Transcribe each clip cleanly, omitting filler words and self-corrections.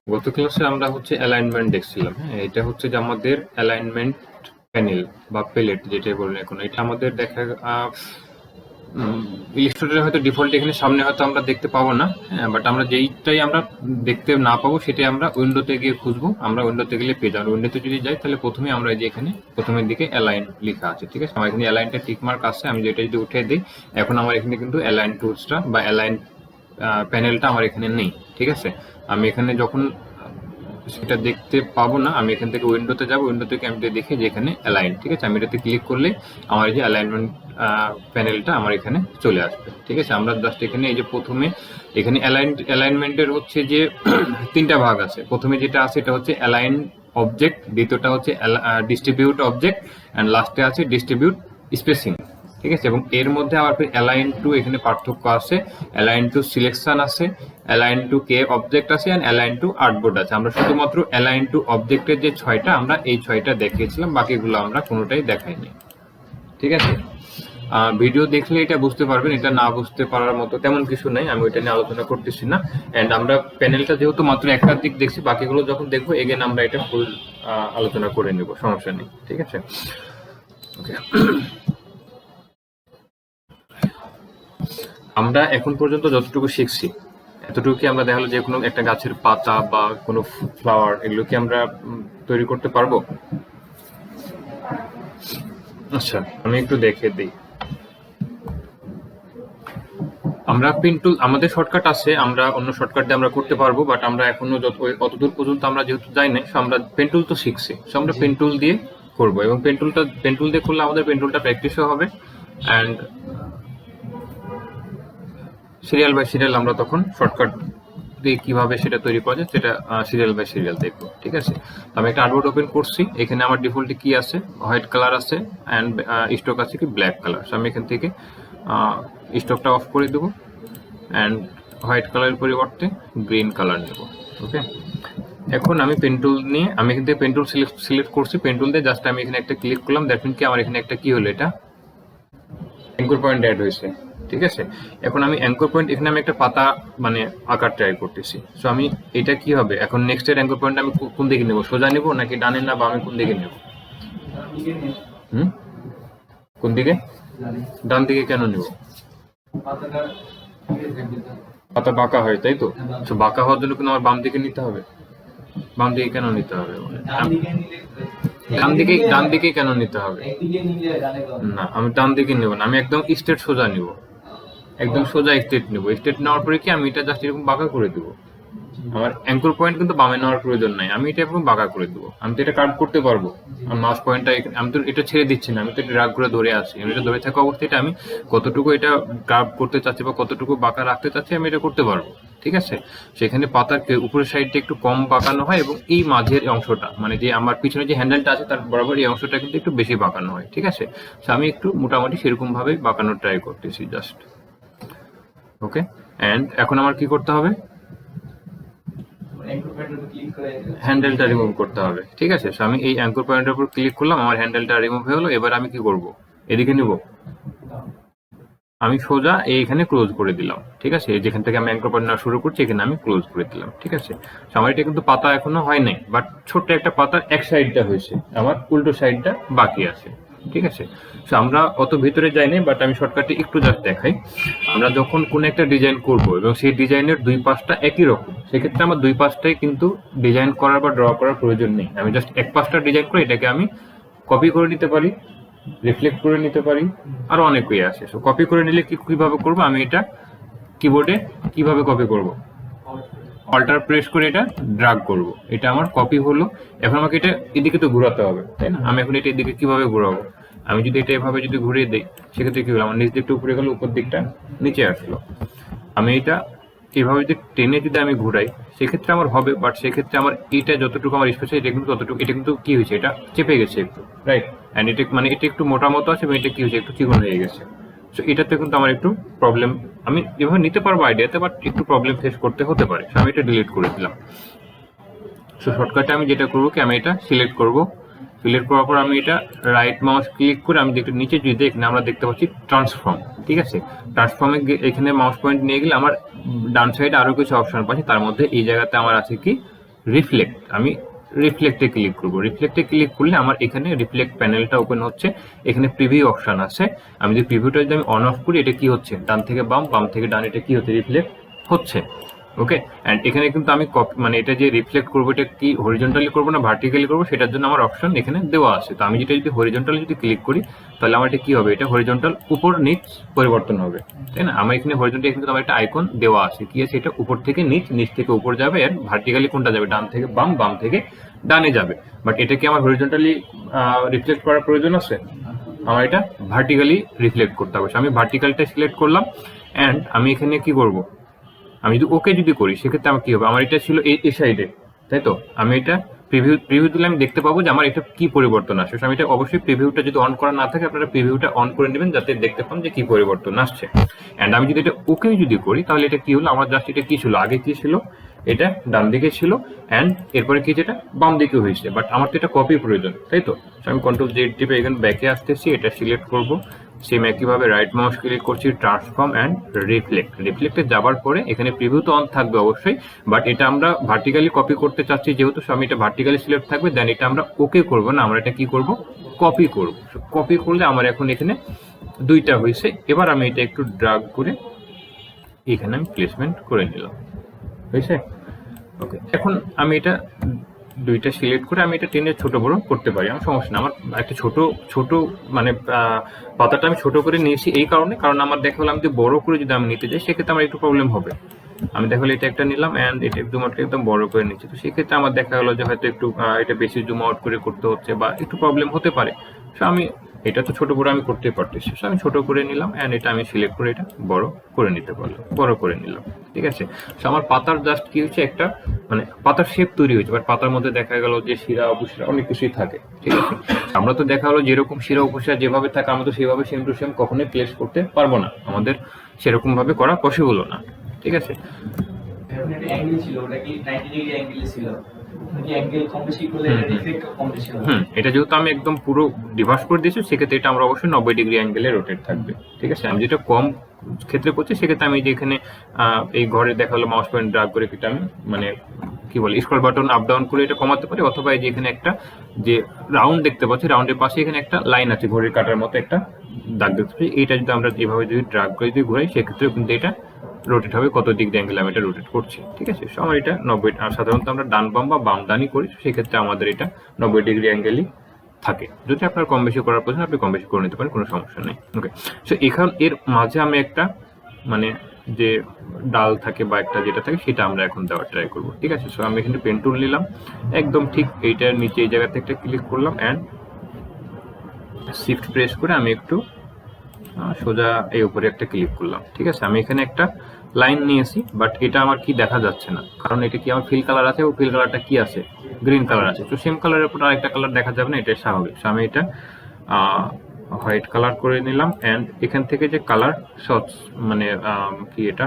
গত ক্লাসে আমরা হচ্ছে অ্যালাইনমেন্ট দেখছিলাম। হ্যাঁ, এটা হচ্ছে যে আমাদের অ্যালাইনমেন্ট প্যানেল বা প্যালেট যেটাই বলেন এখন, এটা আমাদের দেখা ইলিস্ট্রেটরে হয়তো ডিফল্ট এখানে সামনে হয়তো আমরা দেখতে পাবো না। হ্যাঁ, বাট আমরা যেইটাই আমরা দেখতে না পাবো সেটাই আমরা উইন্ডোতে গিয়ে খুঁজবো। আমরা উইন্ডোতে গেলে পেয়ে যাবো। উইন্ডোতে যদি যাই তাহলে প্রথমে আমরা এই যে এখানে প্রথমের দিকে অ্যালাইন লেখা আছে, ঠিক আছে। আমার এখানে অ্যালাইনটা টিকমার্ক আছে, আমি যেটা যদি উঠে দিই এখন আমার এখানে কিন্তু অ্যালাইন টুলসটা বা অ্যালাইন প্যানেলটা আমার এখানে নেই, ঠিক আছে। আমি এখানে যখন সেটা দেখতে পাবো না, আমি এখান থেকে উইন্ডোতে যাবো, উইন্ডো থেকে আমি দেখি যে এখানে অ্যালাইন, ঠিক আছে। আমি এটাতে ক্লিক করলে আমার এই যে অ্যালাইনমেন্ট প্যানেলটা আমার এখানে চলে আসবে, ঠিক আছে। আমরা জাস্ট এখানে এই যে প্রথমে এখানে অ্যালাইনমেন্টের হচ্ছে যে তিনটা ভাগ আছে। প্রথমে যেটা আছে এটা হচ্ছে অ্যালাইন অবজেক্ট, দ্বিতীয়টা হচ্ছে ডিস্ট্রিবিউট অবজেক্ট, অ্যান্ড লাস্টে আছে ডিস্ট্রিবিউট স্পেসিং, ঠিক আছে। এবং এর মধ্যে আবার অ্যালাইন টু এখানে পার্থক্য আছে, অ্যালাইন টু সিলেকশন আছে, অ্যালাইন টু কে অবজেক্ট আছে, অ্যান্ড অ্যালাইন টু আর্টবোর্ড আছে। আমরা শুধুমাত্র অ্যালাইন টু অবজেক্টের যে ছয়টা আমরা এই ছয়টা দেখিয়েছিলাম, বাকিগুলো আমরা কোনোটাই দেখাইনি, ঠিক আছে। ভিডিও দেখলে এটা বুঝতে পারবেন, এটা না বুঝতে পারার মতো তেমন কিছু নাই, আমি ওইটা নিয়ে আলোচনা করতেছি না। অ্যান্ড আমরা প্যানেলটা যেহেতু মাত্র একটা দিক দেখছি, বাকিগুলো যখন দেখবো এগেন আমরা এটা ফুল আলোচনা করে নেব, সমস্যা নেই, ঠিক আছে। ওকে, আমরা এখন পর্যন্ত যতটুকু শিখছি এতটুকু কি আমরা দেখালো যে কোনো একটা গাছের পাতা বা কোনো ফ্লাওয়ার এগুলো কি আমরা তৈরি করতে পারবো? আচ্ছা, আমি একটু দেখে দিই। আমরা পেন টুল, আমাদের শর্টকাট আছে, আমরা অন্য শর্টকাট দিয়ে আমরা করতে পারবো, বাট আমরা এখনো অতদূর পর্যন্ত আমরা যেহেতু যাই নাই, আমরা পেন টুল তো শিখছি, সো আমরা পেন টুল দিয়ে করবো। এবং পেন টুল দিয়ে করলে আমাদের পেন টুলটা প্র্যাকটিসও হবে, অ্যান্ড সিরিয়াল বাই সিরিয়াল আমরা তখন শর্টকাট দিয়ে কিভাবে সেটা তৈরি করা যায় সেটা সিরিয়াল বাই সিরিয়াল দেখবো, ঠিক আছে। আমি একটা আর্টবোর্ড ওপেন করছি, এখানে আমার ডিফল্টে কি আছে, হোয়াইট কালার আছে, অ্যান্ড স্টক আছে কি ব্ল্যাক কালার। আমি এখান থেকে স্টকটা অফ করে দেবো, অ্যান্ড হোয়াইট কালারের পরিবর্তে গ্রিন কালার নেব, ওকে। এখন আমি পেন টুল নিয়ে আমি এখান থেকে পেন টুল সিলেক্ট করছি, পেন টুল দিয়ে জাস্ট আমি এখানে একটা ক্লিক করলাম, দ্যাট মিন কি আমার এখানে একটা কি হলো, এটা অ্যাঙ্কর পয়েন্ট অ্যাড হয়েছে, ঠিক আছে। এখন আমি অ্যাঙ্কর পয়েন্ট এখানে আমি একটা পাতা মানে আকার ট্রাই করতেছি। সো আমি এটা কি হবে, এখন নেক্সট এর অ্যাঙ্কর পয়েন্ট আমি কোন দিকে নেব, সোজা নেব নাকি ডানে না বামে, কোন দিকে নেব? কোন দিকে? ডান দিকে কেন নেব? পাতা বাঁকা হয়, তাই তো। তো বাঁকা হওয়ার জন্য কিন্তু আমার বাম দিকে নিতে হবে। বাম দিকে কেন নিতে হবে? ডান দিকে কেন নিতে হবে? না, আমি ডান দিকে নেব না, আমি একদম স্ট্রেট সোজা নিব, একদম সোজা স্ট্রেট নেব। স্ট্রেট নেওয়ার পরে কি আমি এটা জাস্ট এরকম বাঁকা করে দেবো। আমার অ্যাঙ্কর পয়েন্ট কিন্তু বামে নেওয়ার প্রয়োজন নাই, আমি এটা এরকম বাঁকা করে দেবো। আমি তো এটা কার্ভ করতে পারবো। আমার মাউস পয়েন্টটা আমি তো এটা ছেড়ে দিচ্ছি না, আমি তো এটা ড্রাগ করে ধরে আছি। আমি এটা ধরে থাকা অবস্থায় আমি কতটুকু এটা কার্ভ করতে চাচ্ছি বা কতটুকু বাঁকা রাখতে চাচ্ছি আমি এটা করতে পারবো, ঠিক আছে। সেখানে পাতার উপরের সাইডটা একটু কম বাঁকানো হয়, এবং এই মাঝের অংশটা মানে যে আমার পিছনে যে হ্যান্ডেলটা আছে তার বরাবর এই অংশটা কিন্তু একটু বেশি বাঁকানো হয়, ঠিক আছে। আমি একটু মোটামুটি সেরকম ভাবে বাঁকানোর ট্রাই করতেছি জাস্ট, ওকে। অ্যান্ড এখন আমার কি করতে হবে, হ্যান্ডেলটা রিমুভ করতে হবে, ঠিক আছে। আমি এই অ্যাঙ্কর পয়েন্টের উপর ক্লিক করলাম, আমার হ্যান্ডেলটা রিমুভ হয়ে হলো। এবার আমি কি করব, এদিকে নিব, আমি সোজা এইখানে ক্লোজ করে দিলাম, ঠিক আছে। যেখান থেকে আমি অ্যাঙ্কর পয়েন্ট শুরু করছি এখানে আমি ক্লোজ করে দিলাম, ঠিক আছে। আমার এটা কিন্তু পাতা এখনো হয় নাই, বাট ছোট্ট একটা পাতার এক সাইডটা হয়েছে, আমার উল্টো সাইডটা বাকি আছে, ঠিক আছে। আমরা অত ভিতরে যাই নাই, বাট আমি শর্টকাটে একটু জাস্ট দেখাই। আমরা যখন কোনো একটা ডিজাইন করব এবং সেই ডিজাইনের দুই পাশটা একই রকম, সেক্ষেত্রে আমার দুই পাশটাই কিন্তু ডিজাইন করার বা ড্র করার প্রয়োজন নেই। আমি জাস্ট এক পাশটা ডিজাইন করে এটাকে আমি কপি করে নিতে পারি, রিফ্লেক্ট করে নিতে পারি, আরো অনেক ওয়ে আছে। সো কপি করে নিলে কিভাবে করব, আমি এটা কিবোর্ডে কিভাবে কপি করব, অল্টার প্রেস করে এটা ড্রাগ করব, এটা আমার কপি হলো। এখন আমাকে এটা এদিকে তো ঘোরাতে হবে, তাই না। আমি এখন এটা এদিকে কিভাবে ঘোরাবো, আমি যদি এটা এভাবে যদি ঘুরিয়ে দিই সেক্ষেত্রে কি হলো, আমার নিচ দিকটা উপরে গেল, উপর দিকটা নিচে আসলো। আমি এটা এভাবে যদি টেনে যদি আমি ঘুরাই সেক্ষেত্রে আমার হবে, বাট সেক্ষেত্রে আমার এটা যতটুকু আমার স্পেস এটা কিন্তু ততটুকু, এটা কিন্তু কি হয়েছে, এটা চেপে গেছে একটু, রাইট। অ্যান্ড এটা মানে এটা একটু মোটা মতো আছে এবং এটা কি হয়েছে, একটু চিকন হয়ে গেছে। সো এটাতে কিন্তু আমার একটু প্রবলেম, আমি এভাবে নিতে পারবো আইডিয়াতে, বাট একটু প্রবলেম ফেস করতে হতে পারে। আমি এটা ডিলিট করে দিলাম। সো শর্টকাটে আমি যেটা করবো কি, আমি এটা সিলেক্ট করব, সিলেক্ট করার পর আমি এটা রাইট মাউস ক্লিক করে আমি একটু নিচে যদি এখানে আমরা দেখতে পাচ্ছি ট্রান্সফর্ম, ঠিক আছে। ট্রান্সফর্মে এখানে মাউস পয়েন্ট নিয়ে গেলে আমার ডান সাইডে আরো কিছু অপশন পাচ্ছি, তার মধ্যে এই জায়গাতে আমার আছে কি রিফ্লেক্ট, আমি রিফ্লেক্টে ক্লিক করব। রিফ্লেক্টে ক্লিক করলে আমার এখানে রিফ্লেক্ট প্যানেলটা ওপেন হচ্ছে, এখানে প্রিভিউ অপশন আছে। আমি যদি প্রিভিউটা যদি আমি অন অফ করি, এটা কি হচ্ছে, ডান থেকে বাম, বাম থেকে ডান, এটা কি হচ্ছে, রিফ্লেক্ট হচ্ছে। ওকে, অ্যান্ড এখানে কিন্তু আমি মানে এটা যে রিফ্লেক্ট করবো, এটা কি হরিজন্টালি করবো না ভার্টিক্যালি করবো, সেটার জন্য আমার অপশন এখানে দেওয়া আছে। তো আমি যেটা যদি হরিজন্টালি যদি ক্লিক করি, তাহলে আমার এটা কি হবে, এটা হরিজন্টাল উপর নিচ পরিবর্তন হবে, তাই না? আমার এখানে হরিজন্টাল কিন্তু আমার একটা আইকন দেওয়া আছে, কি আছে, এটা উপর থেকে নিচ, নিচ থেকে উপর যাবে, আর ভার্টিক্যালি কোনটা যাবে, ডান থেকে বাম, বাম থেকে ডানে যাবে। বাট এটা কি আমার হরিজন্টালি রিফ্লেক্ট করার প্রয়োজন আছে? আমার এটা ভার্টিক্যালি রিফ্লেক্ট করতে হবে। আমি ভার্টিক্যালটা সিলেক্ট করলাম, অ্যান্ড আমি এখানে কি করব, আমি যদি ওকে যদি করি, সেক্ষেত্রে আমার কি হবে, আমার এটা ছিল এই সাইডে, তাই তো? আমি এটা প্রিভিউ দিলে আমি দেখতে পাবো যে আমার এটা কি পরিবর্তন আসছে। আমি এটা অবশ্যই প্রিভিউটা যদি অন করা না থাকে, আপনারা প্রিভিউটা অন করে নেবেন, যাতে দেখতে পান যে কি পরিবর্তন আসছে। অ্যান্ড আমি যদি এটা ওকে যদি করি, তাহলে এটা কি হলো, আমার জাস্ট এটা কি ছিল, আগে কি ছিল, এটা ডান দিকে ছিল, অ্যান্ড এরপরে কি, যেটা বাম দিকে হয়েছে। বাট আমার তো এটা কপি প্রয়োজন, তাই তো? আমি কন্ট্রোল জেড টিপে এখানে ব্যাকে আসতেছি, এটা সিলেক্ট করব, সেম একইভাবে রাইট মাউস ক্লিক করছি, ট্রান্সফর্ম অ্যান্ড রিফ্লেক্ট। রিফ্লেক্টে যাবার পরে এখানে প্রিভিউ তো অন থাকবে অবশ্যই, বাট এটা আমরা ভার্টিক্যালি কপি করতে চাচ্ছি যেহেতু, আমি এটা ভার্টিক্যালি সিলেক্ট থাকবে, দেন এটা আমরা ওকে করবো না, আমরা এটা কি করব, কপি করব। কপি করলে আমার এখন এখানে দুইটা হয়েছে। এবার আমি এটা একটু ড্রাগ করে এখানে আমি প্লেসমেন্ট করে নিলাম, হয়েছে? ওকে, এখন আমি এটা দুইটা সিলেক্ট করে আমি এটা টেনে ছোট বড় করতে পারি, আমার সমস্যা না। আমার একটা ছোট মানে পাতাটা আমি ছোট করে নিয়েছি এই কারণে, কারণ আমার দেখা হলো আমি যদি বড় করে যদি আমি নিতে যাই, সেক্ষেত্রে আমার একটু প্রবলেম হবে। আমি দেখা হলো এটা একটা নিলাম, অ্যান্ড এটা একদম বড় করে নিচ্ছি, তো সেক্ষেত্রে আমার দেখা গেলো যে হয়তো একটু এটা বেশি জুম আউট করে করতে হচ্ছে, বা একটু প্রবলেম হতে পারে। তো আমি এটা তো ছোট বড় আমি করতেই পারতেছি, আমি ছোট করে নিলাম, অ্যান্ড এটা আমি সিলেক্ট করে এটা বড় করে নিতে পারলাম, বড় করে নিলাম, ঠিক আছে? তো আমার পাতার জাস্ট কি হচ্ছে, একটা মানে পাতার শেপ তৈরি হয়েছে, বাট পাতার মধ্যে দেখা গেল যে শিরা উপশিরা অনেক কিছুই থাকে, ঠিক আছে? আমরা তো দেখা গেলো যেরকম শিরা উপশিরা যেভাবে থাকে, আমরা তো সেভাবে সেম টু সেম কখনোই প্লেস করতে পারবো না, আমাদের সেরকম ভাবে করা পসিবলও না, ঠিক আছে? এটা যেহেতু আমি একদম পুরো রিভার্স করে দিয়েছি, সেক্ষেত্রে এটা আমরা অবশ্যই 90 ডিগ্রি অ্যাঙ্গেলে রোটেট থাকবে, ঠিক আছে? আমি যেটা কম ক্ষেত্রে করছি, সেক্ষেত্রে আমি যে এখানে এই ঘরে দেখা হলো মাউস পয়েন্ট ড্রাগ করে এটা আমি মানে কি বলে স্ক্রল বাটন আপ ডাউন করে এটা কমাতে পারি, অথবা এই যে এখানে একটা যে রাউন্ড দেখতে পাচ্ছি, রাউন্ডের পাশে এখানে একটা লাইন আছে, ঘড়ির কাটার মতো একটা দাগ দেখতে পাচ্ছি, এইটা যদি আমরা যেভাবে যদি ড্রাগ করে যদি ঘুরাই, সেক্ষেত্রে কিন্তু এটা রোটেট হবে কত ডিগ্রি অ্যাঙ্গেল আমি এটা রোটেট করছি, ঠিক আছে? সো আমার এটা 90, সাধারণত আমরা ডান বাম বা বাম ডানই করি, সেক্ষেত্রে আমাদের এটা 90 ডিগ্রি অ্যাঙ্গেলই থাকে। যদি আপনার কম বেশি করার প্রয়োজন, আপনি কম বেশি করে নিতে পারেন, কোনো সমস্যা নেই। ওকে, সো এখান এর মাঝে আমি একটা মানে যে ডাল থাকে বা একটা যেটা থাকে, সেটা আমরা এখন দেওয়ার ট্রাই করবো, ঠিক আছে? সো আমি এখানে পেন টুল নিলাম, একদম ঠিক এইটার নিচে এই জায়গাতে একটা ক্লিক করলাম, অ্যান্ড শিফট প্রেস করে আমি একটু সোজা এই উপরে একটা ক্লিক করলাম, ঠিক আছে? আমি এখানে একটা লাইন নিয়েছি, বাট এটা আমার কি দেখা যাচ্ছে না, কারণ এটা কি আমার ফিল কালার আছে, ও ফিল কালারটা কি আছে, গ্রিন কালার আছে। তো সেম কালারের উপর আরেকটা কালার দেখা যাবে না, এটা স্বাভাবিক। আমি এটা হোয়াইট কালার করে নিলাম, অ্যান্ড এখান থেকে যে কালার শর্টস মানে কি এটা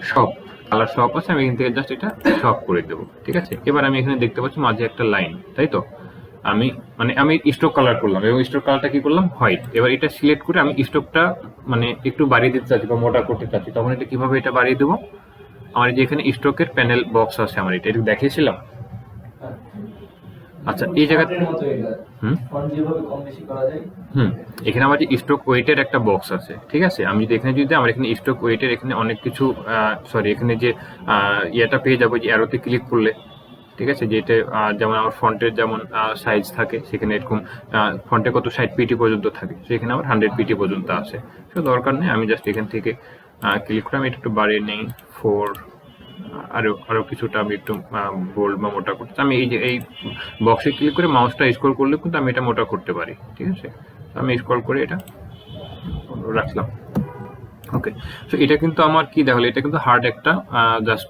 শপ কালার শপ আছে, আমি এখান থেকে জাস্ট এটা শপ করে দেবো, ঠিক আছে? এবার আমি এখানে দেখতে পাচ্ছি মাঝে একটা লাইন, তাই তো? আমি স্ট্রোক কালার করলাম, এবং স্ট্রোক কালারটা কি করলাম, হোয়াইট। এবার এটা সিলেক্ট করে আমি স্ট্রোকটা মানে একটু বাড়িয়ে দিতে চাচ্ছি বা মোটা করতে চাচ্ছি, তখন এটা কিভাবে এটা বাড়িয়ে দেবো, আমার যে এখানে স্ট্রোকের প্যানেল বক্স আছে, আমার এটা দেখিয়েছিলাম। আচ্ছা, এই জায়গাতে এখানে আমার যে স্ট্রোক ওয়েটের একটা বক্স আছে, ঠিক আছে? আমি যদি এখানে যদি আমার এখানে স্ট্রোক ওয়েটের এখানে অনেক কিছু সরি এখানে যে ইয়েটা পেয়ে যাবো, যে অ্যারোতে ক্লিক করলে, ঠিক আছে? যেটা যেমন আমার ফন্টের যেমন সাইজ থাকে, সেখানে এরকম ফন্টে কত 60 পিটি পর্যন্ত থাকে, সেখানে আমার 100 পিটি পর্যন্ত আছে। সো দরকার নেই, আমি জাস্ট এখান থেকে ক্লিক করে আমি একটু বাড়িয়ে নেই 4, আরো কিছুটা আমি একটু বোল্ড বা মোটা করতে, আমি এই যে এই বক্সে ক্লিক করে মাউসটা স্ক্রল করলে কিন্তু আমি এটা মোটা করতে পারি, ঠিক আছে? আমি স্ক্রল করে এটা রাখলাম। ওকে, সো এটা কিন্তু আমার কি দেখালো, এটা কিন্তু হার্ড একটা জাস্ট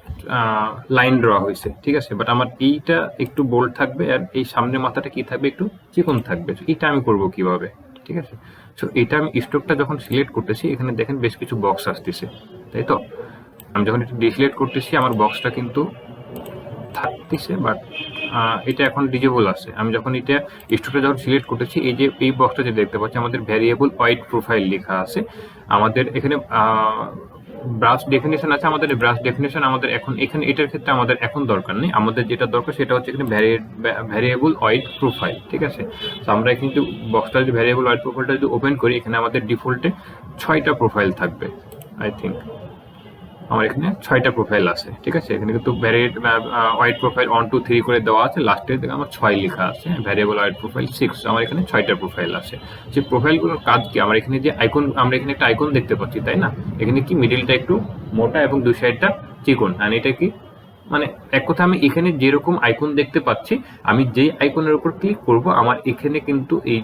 লাইন ড্র হয়েছে, ঠিক আছে? বাট আমার এইটা একটু বোল্ড থাকবে, আর এই সামনের মাথাটা কি থাকবে, একটু চিকন থাকবে। এটা আমি করব কিভাবে, ঠিক আছে? সো এটা আমি স্ট্রোকটা যখন সিলেক্ট করতেছি, এখানে দেখেন বেশ কিছু বক্স আসতেছে, তাই তো? আমি যখন এটা ডিসিলেক্ট করতেছি, আমার বক্সটা কিন্তু থাকতেছে, বাট এটা এখন ডিজেবল আছে। আমি যখন এটা স্ট্রোকটা যখন সিলেক্ট করতেছি, এই যে এই বক্সটা যে দেখতে পাচ্ছি, আমাদের ভ্যারিয়েবল ওয়াইড প্রোফাইল লেখা আছে। আমাদের এখানে ব্রাশ ডেফিনেশন আছে আমাদের, ব্রাশ ডেফিনেশন আমাদের এখন এখানে এটার ক্ষেত্রে আমাদের এখন দরকার নেই। আমাদের যেটা দরকার সেটা হচ্ছে এখানে ভ্যারিয়েবল ওয়াইড প্রোফাইল, ঠিক আছে। তো আমরা কিন্তু বক্সটা যদি ভ্যারিয়েবল ওয়াইড প্রোফাইলটা যদি ওপেন করি, এখানে আমাদের ডিফল্টে 6টা প্রোফাইল থাকবে। আই থিঙ্ক আমার এখানে 6টা প্রোফাইল আছে, ঠিক আছে। এখানে কিন্তু ওয়াইড প্রোফাইল 1 2 3 করে দেওয়া আছে, লাস্টে আমার 6 লেখা আছে, ভ্যারিয়েবল ওয়াইড প্রোফাইল 6। আমার এখানে 6টা প্রোফাইল আছে। যে প্রোফাইলগুলোর কাজ কি, আমার এখানে যে আইকন, আমরা এখানে একটা আইকন দেখতে পাচ্ছি, তাই না? এখানে কি মিডিলটা একটু মোটা এবং দুই সাইডটা চিকন, আর এটা কি মানে এক কথা আমি এখানে যেরকম আইকন দেখতে পাচ্ছি, আমি যেই আইকনের উপর ক্লিক করব আমার এখানে কিন্তু এই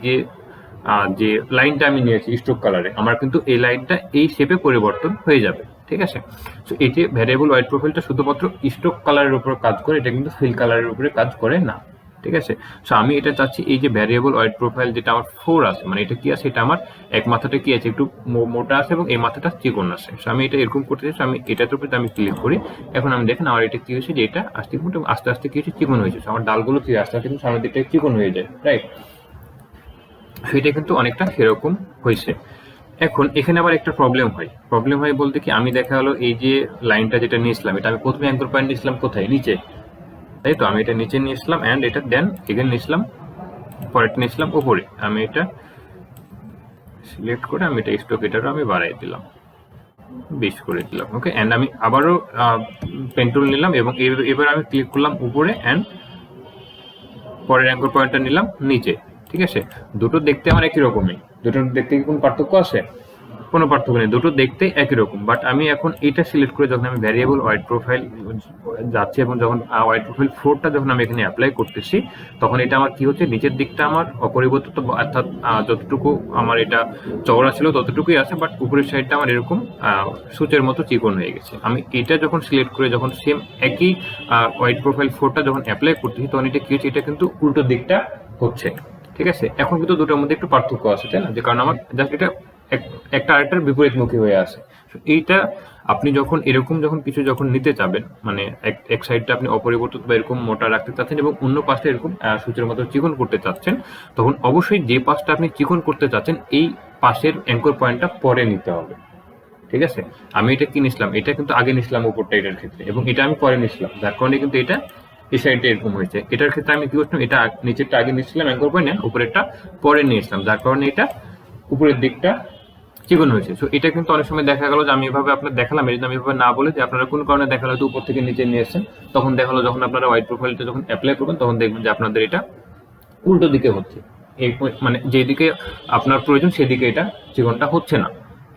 যে লাইনটা আমি নিয়েছি স্ট্রোক কালারে, আমার কিন্তু এই লাইনটা এই শেপে পরিবর্তন হয়ে যাবে, ঠিক আছে। তো এই যে ভ্যারিয়েবল ওয়াইড প্রোফাইলটা শুধুমাত্র স্ট্রোক কালারের উপর কাজ করে, এটা কিন্তু ফিল কালারের উপরে কাজ করে না, ঠিক আছে। সো আমি এটা চাচ্ছি এই যে ভ্যারিয়েবল ওয়াইড প্রোফাইল যেটা আমার 4 আছে, মানে এটা কি আছে, এটা আমার এক মাথাটা কি আছে একটু মোটা আছে এবং এই মাথাটা চিকন আছে। সো আমি এটা এরকম করতে চাই, আমি এটার উপরে আমি ক্লিক করি। এখন আমি দেখেন আমার এটা কি হয়েছে, যে এটা আস্তে আস্তে কি হচ্ছে, চিকন হয়েছে। আমার ডালগুলো কি আস্তে আস্তে কিন্তু সামনের দিকটা চিকন হয়ে যায়, রাইট। সেটা কিন্তু অনেকটা সেরকম হয়েছে। এখন এখানে আবার একটা প্রবলেম হয় বলতে কি, আমি দেখা হলো এই যে লাইনটা যেটা নিয়েছিলাম, এটা আমি প্রথমে অ্যাঙ্কর পয়েন্ট নিয়েছিলাম কোথায়, নিচে, তাই তো। আমি এটা নিচে নিয়েছিলাম অ্যান্ড এটা দেন এগেন নিয়েছিলাম, পরেরটা নিয়েছিলাম উপরে। আমি এটা সিলেক্ট করে আমি এটা স্ট্রোক এটারও আমি বাড়াই দিলাম, 20 করে দিলাম, ওকে। অ্যান্ড আমি আবারও পেন টুল নিলাম এবং এবার আমি ক্লিক করলাম উপরে অ্যান্ড পরের অ্যাঙ্কর পয়েন্টটা নিলাম নিচে, ঠিক আছে। দুটো দেখতে আমার একই রকমই, দুটোর দেখতে কি কোনো পার্থক্য আছে? কোনো পার্থক্য নেই, দুটো দেখতে একই রকম। বাট আমি এখন এটা সিলেক্ট করে যখন আমি ভ্যারিয়েবল ওয়াইড প্রোফাইল যাচ্ছি এবং যখন ওয়াইড প্রোফাইল 4টা যখন আমি এখানে অ্যাপ্লাই করতেছি, তখন এটা আমার কি হচ্ছে, নিচের দিকটা আমার অপরিবর্তিত, অর্থাৎ যতটুকু আমার এটা চওড়া ছিল ততটুকুই আছে, বাট উপরের সাইডটা আমার এরকম সূচের মতো চিকন হয়ে গেছে। আমি এটা যখন সিলেক্ট করে যখন সেম একই ওয়াইড প্রোফাইল 4টা যখন অ্যাপ্লাই করতেছি, তখন এটা কি হচ্ছে, এটা কিন্তু উল্টো দিকটা হচ্ছে, ঠিক আছে। এখন কিন্তু দুটোর মধ্যে একটু পার্থক্য আছে, তাই না? যে কারণ আমার জাস্ট এটা একটা আরেকটার বিপরীতমুখী হয়ে আছে। এইটা আপনি যখন এরকম যখন কিছু যখন নিতে চাবেন, মানে এক সাইডটা আপনি অপরিবর্তিত বা এরকম মোটা রাখতে চাচ্ছেন এবং অন্য পাশটা এরকম সূচের মতো চিকন করতে চাচ্ছেন, তখন অবশ্যই যে পাশটা আপনি চিকন করতে চাচ্ছেন এই পাশের অ্যাঙ্কর পয়েন্টটা পরে নিতে হবে, ঠিক আছে। আমি এটা কি নিছিলাম, এটা কিন্তু আগে নিছিলাম উপরটা এটার ক্ষেত্রে, এবং এটা আমি পরে নিছিলাম, যার কারণে কিন্তু এটা এই সাইডটা এরকম হয়েছে। এটার ক্ষেত্রে আমি কি করছিলাম, এটা নিচেরটা আগে নিচ্ছিলাম অ্যাঙ্কর পয়েন্ট, উপরেরটা পরে নিয়েছিলাম, যার কারণে এটা উপরের দিকটা চিকন হয়েছে। সো এটা কিন্তু অনেক সময় দেখা গেল যে আমি এভাবে আপনার দেখালাম, এই আমি এভাবে না বলে যে আপনারা কোন কারণে দেখা গেলো উপর থেকে নিচে নিয়ে এসেছেন, তখন দেখা গেলো যখন আপনারা হোয়াইট প্রোফাইলটা যখন অ্যাপ্লাই করবেন তখন দেখবেন যে আপনাদের এটা উল্টো দিকে হচ্ছে, মানে যেদিকে আপনার প্রয়োজন সেদিকে এটা চিকনটা হচ্ছে না,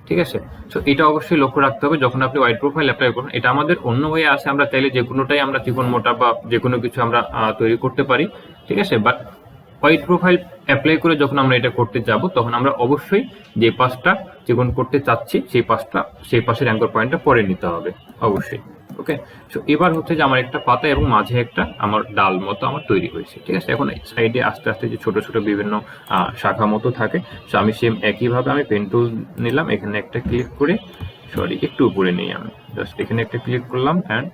ঠিক আছে। সো এটা অবশ্যই লক্ষ্য রাখতে হবে যখন আপনি হোয়াইট প্রোফাইল অ্যাপ্লাই করুন। এটা আমাদের অন্য হয়ে আসে, আমরা চাইলে যে কোনোটাই আমরা চিকন মোটা বা যে কোনো কিছু আমরা তৈরি করতে পারি, ঠিক আছে। বাট হোয়াইট প্রোফাইল অ্যাপ্লাই করে যখন আমরা এটা করতে যাব, তখন আমরা অবশ্যই যে পাশটা চিকন করতে চাচ্ছি সেই পাশের অ্যাঙ্কর পয়েন্টটা পরে নিতে হবে অবশ্যই, ওকে। সো এবার হচ্ছে যে আমার একটা পাতা এবং মাঝে একটা আমার ডাল মতো আমার তৈরি হয়েছে, ঠিক আছে। এখন সাইডে আস্তে আস্তে যে ছোট ছোট বিভিন্ন শাখা মতো থাকে, সো আমি সেম একইভাবে আমি পেন টুল নিলাম, এখানে একটা ক্লিক করে, একটু উপরে নিই, আমি জাস্ট এখানে একটা ক্লিক করলাম অ্যান্ড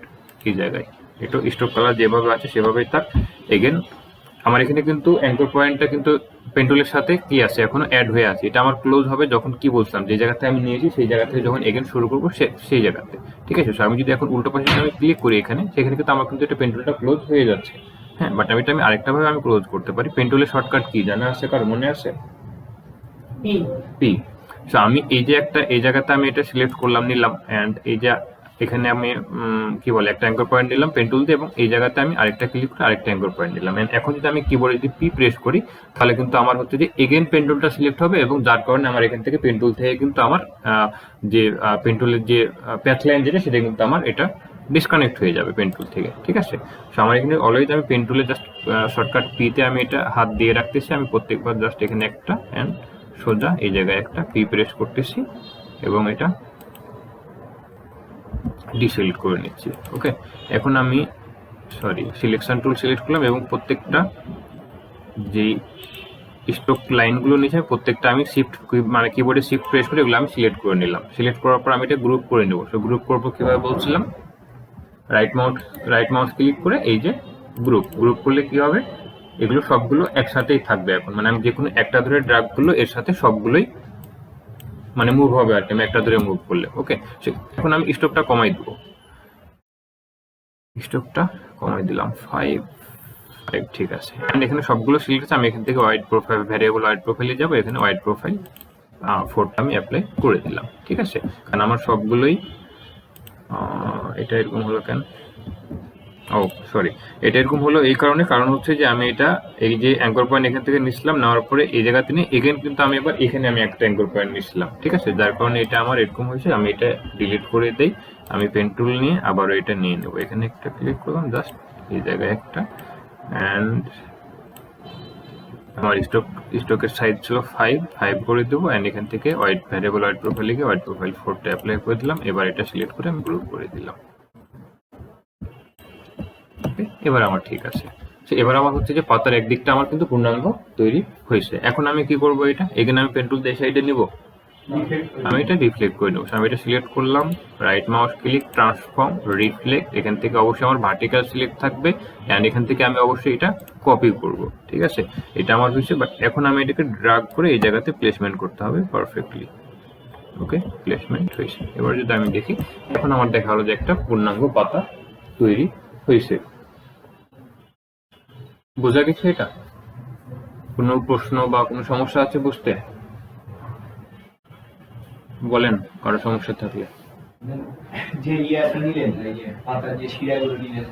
এই জায়গায় একটু স্ট্রোক কালার যেভাবে আছে সেভাবেই থাক। এগেন আমার এখানে কিন্তু অ্যাঙ্কর পয়েন্টটা কিন্তু পেন্টুলের সাথে কি আছে, এখনো অ্যাড হয়ে আছে। এটা আমার ক্লোজ হবে যখন কি বলছিলাম, যে জায়গাতে আমি নিয়েছি সেই জায়গা থেকে যখন এগেন শুরু করবো সেই জায়গাতে, ঠিক আছে। আমি যদি এখন উল্টো পাশে আমি ক্লিক করি এখানে, সেখানে কিন্তু আমার কিন্তু এটা পেন্টুলটা ক্লোজ হয়ে যাচ্ছে, হ্যাঁ। বাট আমি আরেকটা ভাবে আমি ক্লোজ করতে পারি। পেন্টুলের শর্টকাট কি জানা আছে কারো, মনে আছে? পি। সো আমি এই জায়গাতে আমি এটা সিলেক্ট করলাম, নিলাম, অ্যান্ড এই যে এখানে আমি কি বলে একটা অ্যাঙ্কর পয়েন্ট নিলাম পেন্টুল দিয়ে, এবং এই জায়গাতে আমি আরেকটা ক্লিক করে আরেকটা অ্যাঙ্কর পয়েন্ট নিলাম। এখন যদি আমি কিবোর্ডে যদি পি প্রেস করি, তাহলে কিন্তু আমার হচ্ছে যে এগেন পেন্টুলটা সিলেক্ট হবে, এবং যার কারণে আমার এখান থেকে পেন্টুল থেকে কিন্তু আমার যে পেন্টুলের যে প্যাথ লাইন যেটা, সেটা কিন্তু আমার এটা ডিসকানেক্ট হয়ে যাবে পেন্টুল থেকে, ঠিক আছে। সো আমার এখানে অলওয়েজ আমি পেন্টুলে জাস্ট শর্টকাট পিতে আমি এটা হাত দিয়ে রাখতেছি, আমি প্রত্যেকবার জাস্ট এখানে একটা অ্যান্ড সোজা এই জায়গায় একটা পি প্রেস করতেছি এবং এটা ডিসিলেক্ট করে নিচ্ছি, ওকে। এখন আমি সিলেকশন টুল সিলেক্ট করলাম এবং প্রত্যেকটা যেই স্ট্রোক লাইনগুলো নিচে প্রত্যেকটা আমি শিফট মানে কিবোর্ডে শিফট প্রেস করে এগুলো আমি সিলেক্ট করে নিলাম। সিলেক্ট করার পর আমি এটা গ্রুপ করে নেব। সো গ্রুপ করবো কিভাবে বলছিলাম, রাইট মাউস ক্লিক করে এই যে গ্রুপ করলে কি হবে, এগুলো সবগুলো একসাথেই থাকবে এখন, মানে আমি যে কোনো একটা ধরে ড্রাগ করলো এর সাথে সবগুলোই মানে মুভ হবে আর কি, আমি একটা ধরে মুভ করলে। ওকে, এখন আমি স্ট্রোকটা কমাই দেবো, স্ট্রোকটা কমাই দিলাম 5, ঠিক আছে। এন্ড এখানে সবগুলো সিলেক্ট আছে, আমি এখান থেকে ওয়াইড প্রোফাইল, ভ্যারিয়েবল ওয়াইড প্রোফাইলে যাবো, এখানে ওয়াইড প্রোফাইল 4টা আমি অ্যাপ্লাই করে দিলাম, ঠিক আছে। কারণ আমার সবগুলোই এটা এরকম হলো কেন, ও সরি, এটা এরকম হলো এই কারণে, কারণ হচ্ছে যে আমি এটা এই যে অ্যাঙ্কর পয়েন্ট এখান থেকে নিছিলাম, নেওয়ার পরে এই জায়গাতে নিয়ে এগেন কিন্তু আমি এবার এখানে আমি একটা অ্যাঙ্কর পয়েন্ট নিছিলাম, ঠিক আছে, যার কারণে এটা আমার এরকম হয়েছে। আমি এটা ডিলিট করে দেই, আমি পেন টুল নিয়ে আবারও এটা নিয়ে নেবো, এখানে একটা ক্লিক করলাম জাস্ট এই জায়গায় একটা, অ্যান্ড আমার স্টকের সাইজ ছিল 5 করে দেবো, অ্যান্ড এখান থেকে ওয়াইড ভ্যারিয়েবল ওয়াইড প্রোফাইলে গিয়ে ওয়াইড প্রোফাইল 4টা অ্যাপ্লাই করে দিলাম। এবার এটা সিলেক্ট করে আমি গ্রুপ করে দিলাম, এবার আমার ঠিক আছে। এবার আমার হচ্ছে যে পাতার একদিকটা আমার কিন্তু পূর্ণাঙ্গ তৈরি হয়েছে। এখন আমি কি করব, এটা এখানে আমি পেন টুল দিয়ে সাইডে নিব, আমি এটা রিফ্লেক্ট করে নেবো। আমি এটা সিলেক্ট করলাম, right mouse click, transform, reflect, এখান থেকে অবশ্যই আমার ভার্টিক্যাল সিলেক্ট থাকবে, অ্যান্ড এখান থেকে আমি অবশ্যই এটা কপি করব, ঠিক আছে। এটা আমার হয়েছে, বাট এখন আমি এটাকে ড্রাগ করে এই জায়গাতে প্লেসমেন্ট করতে হবে পারফেক্টলি। ওকে, প্লেসমেন্ট হয়েছে। এবার যদি আমি দেখি, এখন আমার দেখা হলো যে একটা পূর্ণাঙ্গ পাতা তৈরি হয়েছে। বোঝা গেছে এটা? কোনো প্রশ্ন বা কোনো সমস্যা আছে বুঝতে? বলেন কারো সমস্যা থাকলে। যে ইয়াটা নিলেন, এই যে পাতার যে শিরাগুলো নিলেন,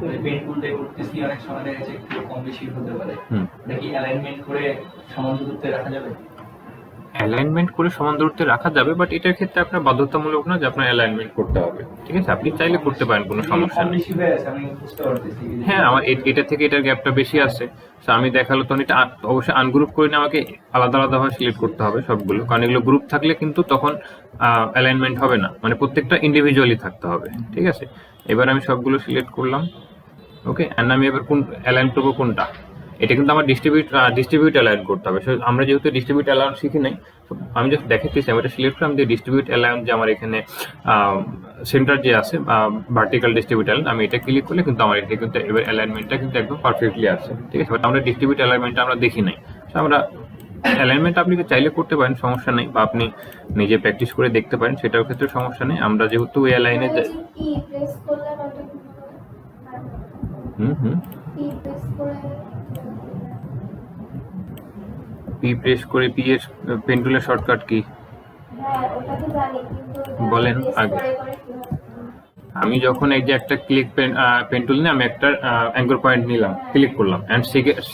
করে পেন টুল দিয়ে করতেছি, অনেক সময় দেখা যাচ্ছে একটু কম বেশি হতে পারে, এটা কি অ্যালাইনমেন্ট করে সমান দূরত্বে রাখা যাবে? অ্যালাইনমেন্ট করে সমান দূরত্বে রাখা যাবে, বাট এটার ক্ষেত্রে আপনার বাধ্যতামূলক না যে আপনার অ্যালাইনমেন্ট করতে হবে, ঠিক আছে। আপনি চাইলে করতে পারেন, কোনো সমস্যা নেই। হ্যাঁ, আমার এটা থেকে এটার গ্যাপটা বেশি আছে, তো আমি দেখালো তখন এটা অবশ্যই আনগ্রুপ করে নিয়ে আমাকে আলাদা আলাদাভাবে সিলেক্ট করতে হবে সবগুলো, কারণ এগুলো গ্রুপ থাকলে কিন্তু তখন অ্যালাইনমেন্ট হবে না, মানে প্রত্যেকটা ইন্ডিভিজুয়ালি থাকতে হবে, ঠিক আছে। এবার আমি সবগুলো সিলেক্ট করলাম, ওকে, অ্যান্ড আমি এবার কোন অ্যালাইন করবো কোনটা, এটা কিন্তু আমার ডিস্ট্রিবিউট অ্যালাইন করতে হবে। আমরা যেহেতু ডিস্ট্রিবিউট অ্যালাইন শিখি নাই, আমি জাস্ট দেখাচ্ছি, আমি এটা সিলেক্ট করলাম দিয়ে ডিস্ট্রিবিউট অ্যালাইন, যে আমার এখানে সেন্টার যে আছে ভার্টিক্যাল ডিস্ট্রিবিউট অ্যালাইন, আমি এটা ক্লিক করলে কিন্তু আমার এটা কিন্তু এবার অ্যালাইনমেন্টটা কিন্তু একদম পারফেক্টলি আছে, ঠিক আছে। বাট আমরা ডিস্ট্রিবিউট অ্যালাইনমেন্টটা আমরা দেখি নাই, আমরা অ্যালাইনমেন্ট আপনি চাইলে করতে পারেন, সমস্যা নেই, বা আপনি নিজে প্র্যাকটিস করে দেখতে পারেন, সেটার ক্ষেত্রে সমস্যা নেই। আমরা যেহেতু ওই অ্যালাইনে পি প্রেস করে, পি এর পেন টুলের শর্টকাট কি বলেন আগে। আমি যখন এই যে একটা ক্লিক পেন টুল নিয়ে আমি একটা অ্যাঙ্কর পয়েন্ট নিলাম, ক্লিক করলাম, এন্ড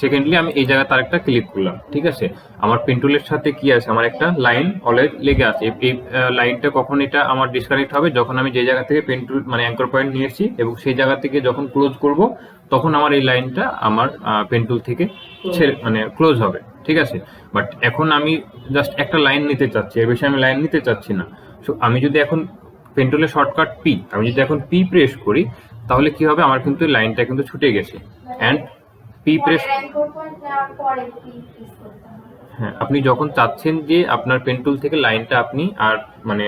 সেকেন্ডলি আমি এই জায়গাতে আরেকটা ক্লিক করলাম, ঠিক আছে। আমার পেন টুলের সাথে কি আছে, আমার একটা লাইন অলরেডি লেগে আছে। এই লাইনটা কখন এটা আমার ডিসকানেক্ট হবে, যখন আমি যে জায়গা থেকে পেন টুল মানে অ্যাঙ্কর পয়েন্ট নিয়েছি এবং সেই জায়গা থেকে যখন ক্লোজ করব, তখন আমার এই লাইনটা আমার পেন টুল থেকে মানে ক্লোজ হবে, ঠিক আছে। বাট এখন আমি জাস্ট একটা লাইন নিতে চাচ্ছি, এর বেশি আমি লাইন নিতে চাচ্ছি না। সো আমি যদি এখন পেন টুলের শর্টকাট পি, আমি যদি এখন পি প্রেস করি, তাহলে কি হবে, আমার কিন্তু লাইনটা কিন্তু ছুটে গেছে। এন্ড পি প্রেস, হ্যাঁ, আপনি যখন চাচ্ছেন যে আপনার পেন টুল থেকে লাইনটা আপনি আর মানে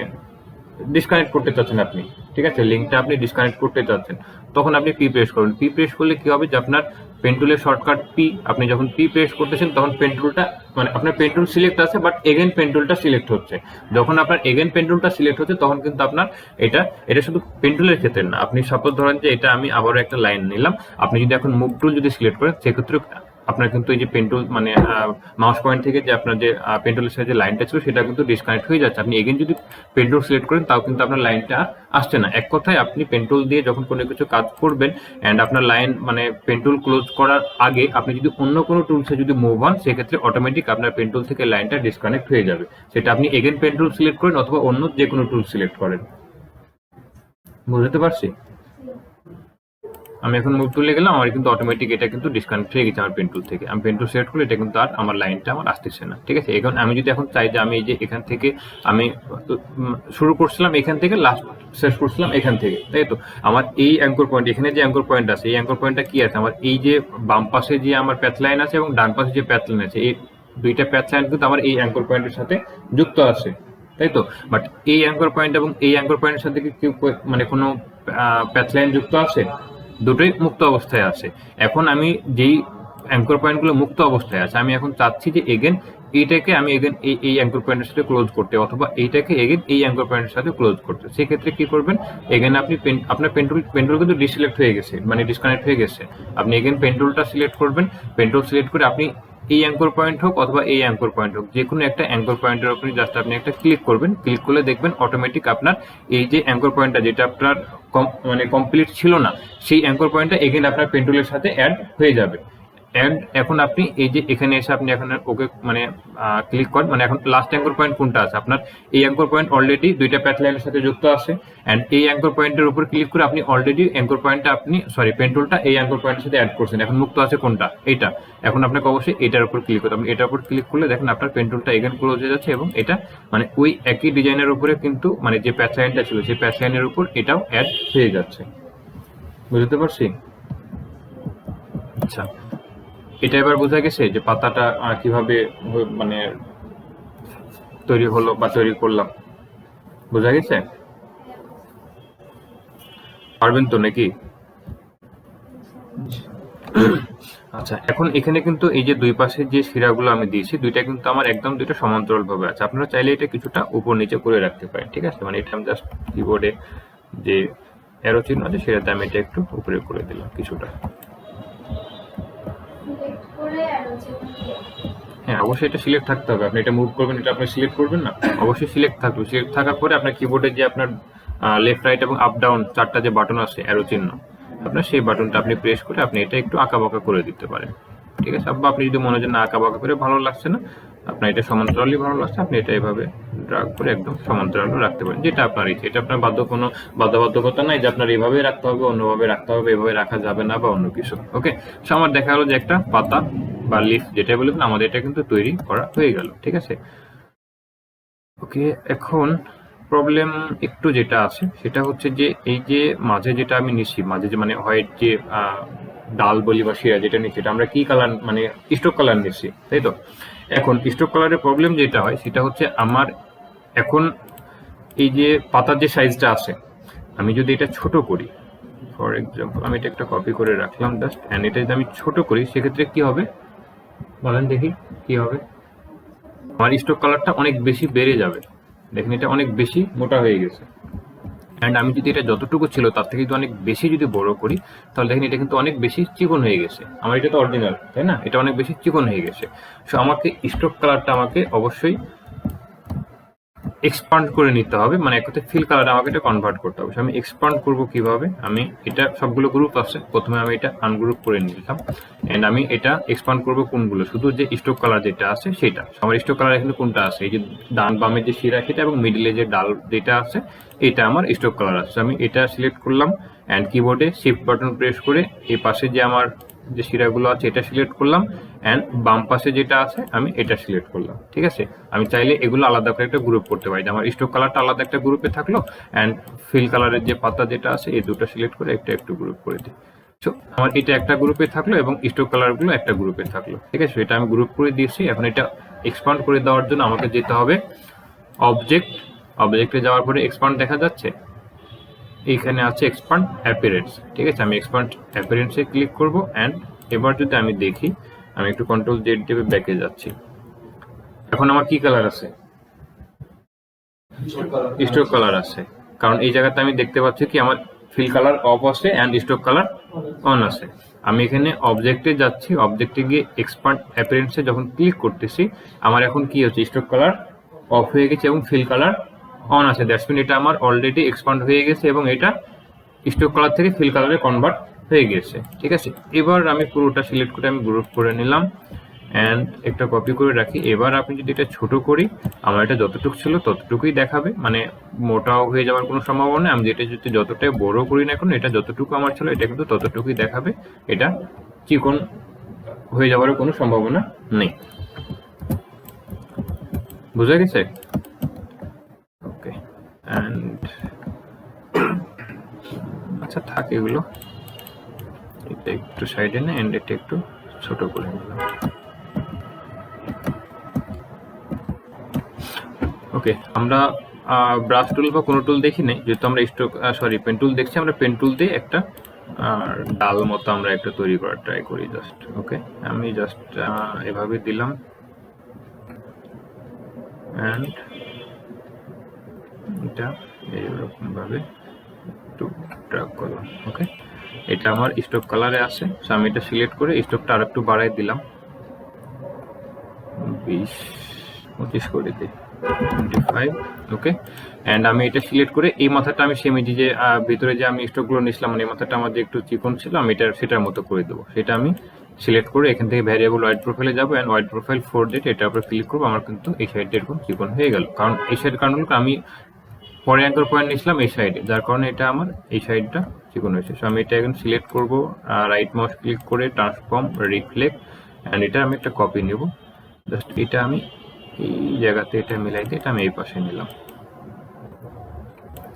ডিসকানেক্ট করতে চাচ্ছেন আপনি, ঠিক আছে, লিঙ্কটা আপনি ডিসকানেক্ট করতে চাচ্ছেন, তখন আপনি পি প্রেস করুন। পি প্রেস করলে কি হবে যে আপনার পেন টুলের শর্টকাট পি, আপনি যখন পি প্রেস করতেছেন তখন পেন টুলটা মানে আপনার পেন টুল সিলেক্ট আছে, বাট এগেন পেন টুলটা সিলেক্ট হচ্ছে। যখন আপনার এগেন পেন টুলটা সিলেক্ট হচ্ছে, তখন কিন্তু আপনার এটা শুধু পেন টুলের ক্ষেত্রে না, আপনি সাপোজ ধরেন যে এটা আমি আবারও একটা লাইন নিলাম, আপনি যদি এখন মুভ টুল যদি সিলেক্ট করেন, সেক্ষেত্রে আপনার কিন্তু এই যে পেন টুল মানে মাউস পয়েন্ট থেকে যে আপনার যে পেন টুলের সাথে যে লাইনটা ছিল সেটা কিন্তু ডিসকানেক্ট হয়ে যাচ্ছে। আপনি এগেন যদি পেন টুল সিলেক্ট করেন, তাও কিন্তু আপনার লাইনটা আসছে না। এক কথায় আপনি পেন টুল দিয়ে যখন কোনো কিছু কাজ করবেন, অ্যান্ড আপনার লাইন মানে পেন টুল ক্লোজ করার আগে আপনি যদি অন্য কোনো টুলসে যদি মুভ হন, সেক্ষেত্রে অটোমেটিক আপনার পেন টুল থেকে লাইনটা ডিসকানেক্ট হয়ে যাবে। সেটা আপনি এগেন পেন টুল সিলেক্ট করেন অথবা অন্য যে কোনো টুল সিলেক্ট করেন। বুঝতে পারছি? আমি এখন মুভ টুলে গেলাম, আমার কিন্তু অটোমেটিক এটা কিন্তু ডিসকানেক্ট হয়ে গেছে আমার পেন টুল থেকে। আমি পেন টুল সিলেক্ট করলে এটা কিন্তু আর আমার লাইনটা আমার আসতেছে না, ঠিক আছে। এখন আমি যদি এখন চাই যে আমি এই যে এখান থেকে আমি শুরু করছিলাম এখান থেকে, লাস্ট শেষ করছিলাম এখান থেকে, তাই তো। আমার এই অ্যাঙ্কর পয়েন্ট, এখানে যে অ্যাঙ্কর পয়েন্ট আছে, এই অ্যাঙ্কর পয়েন্টটা কি আছে, আমার এই যে বাম পাশে যে আমার প্যাথ লাইন আছে এবং ডান পাশে যে প্যাথ লাইন আছে, এই দুইটা প্যাথ লাইন কিন্তু আমার এই অ্যাঙ্কর পয়েন্টের সাথে যুক্ত আছে, তাই তো। বাট এই অ্যাঙ্কর পয়েন্ট এবং এই অ্যাঙ্কর পয়েন্টের সাথে কি মানে কোনো প্যাথ লাইন যুক্ত আছে? দুটোই মুক্ত অবস্থায় আছে। এখন আমি যেই অ্যাঙ্কর পয়েন্টগুলো মুক্ত অবস্থায় আছে, আমি এখন চাচ্ছি যে এগেন এইটাকে আমি এগেন এই অ্যাঙ্কর পয়েন্টের সাথে ক্লোজ করতে, অথবা এইটাকে এগেন এই অ্যাঙ্কর পয়েন্টের সাথে ক্লোজ করতে। সেক্ষেত্রে কি করবেন, এগেন আপনি আপনার পেন টুল কিন্তু ডিসিলেক্ট হয়ে গেছে, মানে ডিসকানেক্ট হয়ে গেছে। আপনি এগেন পেন টুলটা সিলেক্ট করবেন, পেন টুল সিলেক্ট করে আপনি এই অ্যাঙ্কর পয়েন্ট হোক অথবা এই অ্যাঙ্কর পয়েন্ট হোক, যে কোনো একটা অ্যাঙ্কর পয়েন্টের উপরে জাস্ট আপনি একটা ক্লিক করবেন। ক্লিক করলে দেখবেন অটোমেটিক আপনার এই যে অ্যাঙ্কর পয়েন্টটা, যেটা আপনার মানে কমপ্লিট ছিল না, সেই অ্যাঙ্কর পয়েন্টটা এগেন আপনার পেন টুলের সাথে অ্যাড হয়ে যাবে। অ্যান্ড এখন আপনি এই যে এখানে এসে আপনি এখন ওকে মানে ক্লিক করেন, মানে এখন লাস্ট অ্যাঙ্কর পয়েন্ট কোনটা আছে আপনার, এই অ্যাঙ্কর পয়েন্ট অলরেডি দুইটা প্যাথ লাইনের সাথে যুক্ত আছে। অ্যান্ড এই অ্যাঙ্কর পয়েন্টের উপর ক্লিক করে আপনি অলরেডি অ্যাঙ্কর পয়েন্টটা পেন টুলটা এই অ্যাঙ্কর পয়েন্টের সাথে অ্যাড করছেন। এখন মুক্ত আছে কোনটা, এইটা। এখন আপনাকে অবশ্যই এটার উপর ক্লিক করতে হবে। এটার উপর ক্লিক করলে দেখেন আপনার পেন টুলটা এগেন ক্লোজ হয়ে যাচ্ছে, এবং এটা মানে ওই একই ডিজাইনের উপরে কিন্তু মানে যে প্যাথ লাইনটা ছিল সেই প্যাথ লাইনের উপর এটাও অ্যাড হয়ে যাচ্ছে। বুঝতে পারছি? আচ্ছা, এটা এবার বোঝা গেছে যে পাতাটা কিভাবে মানে তৈরি হলো বা তৈরি করলাম, বোঝা গেছে? পারবেন তো নাকি? আচ্ছা, এখন এখানে কিন্তু এই যে দুই পাশে যে শিরাগুলো আমি দিয়েছি, দুইটা কিন্তু আমার একদম দুইটা সমান্তরাল ভাবে আছে। আপনারা চাইলে এটা কিছুটা উপর নিচে করে রাখতে পারেন, ঠিক আছে? মানে এটা আমি জাস্ট কিবোর্ডে যে অ্যারো চিহ্ন আছে সেটাতে আমি এটা একটু উপরে করে দিলাম কিছুটা। হ্যাঁ, অবশ্যই এটা সিলেক্ট থাকতে হবে। আপনি এটা মুভ করবেন, এটা আপনি সিলেক্ট করবেন না, অবশ্যই সিলেক্ট থাকবে। সিলেক্ট থাকার পরে আপনার কিবোর্ডে যে আপনার লেফট রাইট এবং আপ ডাউন চারটা যে বাটন আছে অ্যারো চিহ্ন, আপনার সেই বাটনটা আপনি প্রেস করে আপনি এটা একটু আঁকাবাঁকা করে দিতে পারেন, ঠিক আছে? বা আপনি যদি মনে হয় না আঁকাবাঁকা করে ভালো লাগছে না, আপনার এটা সমান্তরালই ভালো লাগছে, আপনি এটা এভাবে ড্রাগ করে একদম সমান্তরালও রাখতে পারেন, যেটা আপনার ইচ্ছে। এটা আপনার কোনো বাধ্যবাধকতা নাই যে আপনার এইভাবে রাখতে হবে, অন্যভাবে রাখতে হবে, এভাবে রাখা যাবে না বা অন্য কিছু। ওকে, সো আমার দেখা গেলো যে একটা পাতা বা লিফ যেটা বলবেন, আমাদের এটা কিন্তু তৈরি করা হয়ে গেল, ঠিক আছে? ওকে, এখন প্রবলেম একটু যেটা আছে সেটা হচ্ছে যে এই যে মাঝে যেটা আমি নিচ্ছি, মাঝে যে মানে হোয়াইট যে ডাল বলি বা শিরা যেটা নিচ্ছি, এটা আমরা কি কালার মানে স্টোক কালার নিচ্ছি, তাই তো? এখন স্টোক কালারের প্রবলেম যেটা হয় সেটা হচ্ছে আমার এখন এই যে পাতার যে সাইজটা আছে, আমি যদি এটা ছোট করি, ফর এক্সাম্পল আমি এটা একটা কপি করে রাখলাম জাস্ট, অ্যান্ড এটা যদি আমি ছোট করি সেক্ষেত্রে কি হবে বলেন দেখি, কি হবে? আমার স্টোক কালারটা অনেক বেশি বেড়ে যাবে। দেখেন এটা অনেক বেশি মোটা হয়ে গেছে। অ্যান্ড আমি যদি এটা যতটুকু ছিল তার থেকে যদি অনেক বেশি যদি বড় করি, তাহলে দেখেন এটা কিন্তু অনেক বেশি চিকন হয়ে গেছে। আমার এটা তো অরিজিনাল, তাই না? এটা অনেক বেশি চিকন হয়ে গেছে। সো আমাকে স্টোক কালারটা আমাকে অবশ্যই এক্সপান্ড করে নিতে হবে, মানে এক কথায় ফিল কালার আমাকে এটা কনভার্ট করতে হবে। আমি এক্সপান্ড করব কিভাবে, আমি এটা সবগুলো গ্রুপ আছে, প্রথমে আমি এটা আনগ্রুপ করে নিলাম, এন্ড আমি এটা এক্সপান্ড করব কোনগুলো, শুধু যে স্টোক কালার যেটা আছে সেটা। আমার স্টোক কালার এখানে কোনটা আছে, এই যে ডান বামে যে শিরা সেটা এবং মিডলে যে ডাল যেটা আছে এটা আমার স্টোক কালার আছে। আমি এটা সিলেক্ট করলাম, অ্যান্ড কিবোর্ডে শিফট বাটন প্রেস করে এই পাশে যে আমার যে শিরাগুলো আছে এটা সিলেক্ট করলাম, অ্যান্ড বাম পাশে যেটা আছে আমি এটা সিলেক্ট করলাম, ঠিক আছে? আমি চাইলে এগুলো আলাদা করে একটা গ্রুপ করতে পারি, আমার স্টোক কালারটা আলাদা একটা গ্রুপে থাকলো, অ্যান্ড ফিল কালারের যে পাতা যেটা আছে এই দুটো সিলেক্ট করে একটা একটু গ্রুপ করে দিই। সো আমার এটা একটা গ্রুপে থাকলো এবং স্টোক কালারগুলো একটা গ্রুপে থাকলো, ঠিক আছে? এটা আমি গ্রুপ করে দিয়েছি। এখন এটা এক্সপান্ড করে দেওয়ার জন্য আমাকে যেতে হবে অবজেক্টে যাওয়ার পরে এক্সপান্ড দেখা যাচ্ছে, এইখানে আছে এক্সপান্ড অ্যাপিয়ারেন্স, ঠিক আছে? আমি এক্সপান্ড অ্যাপিয়ারেন্সে ক্লিক করব, অ্যান্ড এবার যদি আমি দেখি, আমি একটু কন্ট্রোল জেড দিয়ে ব্যাকে যাচ্ছি। এখন আমার কি কালার আছে? স্টোক কালার আছে, কারণ এই জায়গাতে আমি দেখতে পাচ্ছি কি আমার ফিল কালার অফ আছে অ্যান্ড স্টোক কালার অন আছে। আমি এখানে অবজেক্টে যাচ্ছি, অবজেক্টে গিয়ে এক্সপান্ড অ্যাপিয়ারেন্সে যখন ক্লিক করতেছি, আমার এখন কি হচ্ছে, স্টোক কালার অফ হয়ে গেছে এবং ফিল কালার অন আছে। দ্যাটস মিন এটা আমার অলরেডি এক্সপান্ড হয়ে গেছে এবং এটা স্টোক কালার থেকে ফিল কালারে কনভার্ট হয়ে গেছে, ঠিক আছে? এবার আমি পুরোটা সিলেক্ট করে আমি গ্রুপ করে নিলাম, অ্যান্ড একটা কপি করে রাখি। এবার আপনি যদি এটা ছোট করি, আমার এটা যতটুকু ছিল ততটুকুই দেখাবে, মানে মোটাও হয়ে যাওয়ার কোনো সম্ভাবনা। আমি যেটা যদি যতটাই বড় করি না এখন, এটা যতটুকু আমার ছিল এটা কিন্তু ততটুকুই দেখাবে, এটা চিকন হয়ে যাওয়ার কোনো সম্ভাবনা নেই। বুঝা গেছে? ওকে, অ্যান্ড আচ্ছা থাক এগুলো, এটা একটু সাইডে না, এন্ড এটা একটু ছোট করে নিলাম। ওকে, আমরা ব্রাশ টুল বা কোনো টুল দেখি নাই, যেহেতু আমরা পেন টুল দেখছি, আমরা পেন টুল দিয়ে একটা ডাল মতো আমরা একটা তৈরি করার ট্রাই করি জাস্ট। ওকে, আমি জাস্ট এভাবে দিলাম, অ্যান্ড এটা এইরকম ভাবে একটু ড্র্যাগ করলাম। ওকে, এটা আমার স্টক কালারে আছে। সো আমি এটা সিলেক্ট করে স্টকটা আর একটু বাড়াই দিলাম, 20-25 করে দিই, 25। ওকে, অ্যান্ড আমি এটা সিলেক্ট করে এই মাথাটা আমি সেম যে ভিতরে যে আমি স্টকগুলো নিয়েছিলাম, মানে এই মাথাটা আমার যে একটু চিকন ছিল, আমি এটা সেটার মতো করে দেবো। সেটা আমি সিলেক্ট করে এখান থেকে ভ্যারিয়েবল ওয়াইড প্রোফাইলে যাবো, অ্যান্ড ওয়াইড প্রোফাইল 4 ডেট এটার উপর ক্লিক করবো। আমার কিন্তু এই সাইডটা এরকম চিকন হয়ে গেল, কারণ এই সাইড কারণ হলো আমি পরে অ্যাঙ্কর পয়েন্ট নিয়েছিলাম এই সাইডে, যার কারণে এটা আমার এই সাইডটা চিকন হয়েছে। সো আমি এটা এখন সিলেক্ট করবো, রাইট মাউস ক্লিক করে ট্রান্সফর্ম রিফ্লেক্ট, অ্যান্ড এটা আমি একটা কপি নেব। জাস্ট এটা আমি এই জায়গাতে এটা মিলাই দিয়ে এটা আমি এই পাশে নিলাম।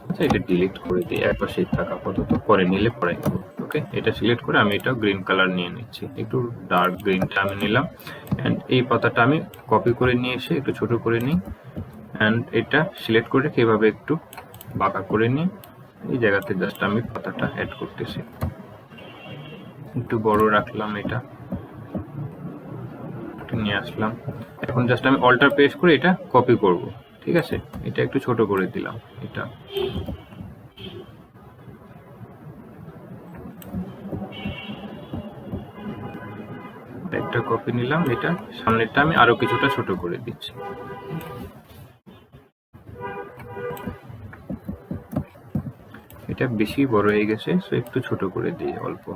আচ্ছা, এটা ডিলিট করে দিই, এক পাশে থাকা আপাতত, পরে নিলে পরে নেব। ওকে, এটা সিলেক্ট করে আমি এটা গ্রিন কালার নিয়ে নিচ্ছি, একটু ডার্ক গ্রিনটা আমি নিলাম। অ্যান্ড এই পাতাটা আমি কপি করে নিয়ে এসে একটু ছোট করে নিই, অ্যান্ড এটা সিলেক্ট করে এভাবে একটু বাঁকা করে নিই। এই জায়গাতে জাস্ট আমি পাতাটা অ্যাড করতেছি, একটু বড় রাখলাম, এটা নিয়ে আসলাম। এখন জাস্ট আমি অল্টার প্রেস করে এটা কপি করব। ঠিক আছে, এটা একটু ছোট করে দিলাম, এটা একটা কপি নিলাম, এটা সামনেরটা আমি আরো কিছুটা ছোট করে দিচ্ছি। এটা বেশি বড় হয়ে গেছে, সো একটু ছোট করে দিই অল্প।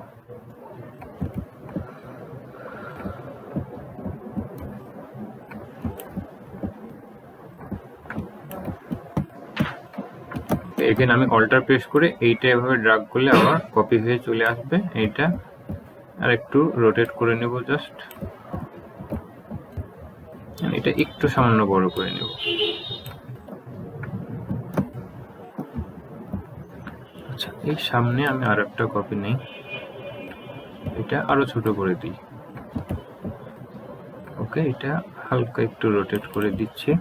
এখানে আমি অল্টার প্রেস করে এইটা এভাবে ড্রাগ করলে আবার কপি হয়ে চলে আসবে। এইটা আর একটু রোটেট করে নেব জাস্ট, এটা একটু সামান্য বড় করে নেব। আচ্ছা, এই সামনে আমি আর একটা কপি নেই, এটা আরো ছোট করে দিই। ওকে, এটা হালকা একটু রোটেট করে দিচ্ছি।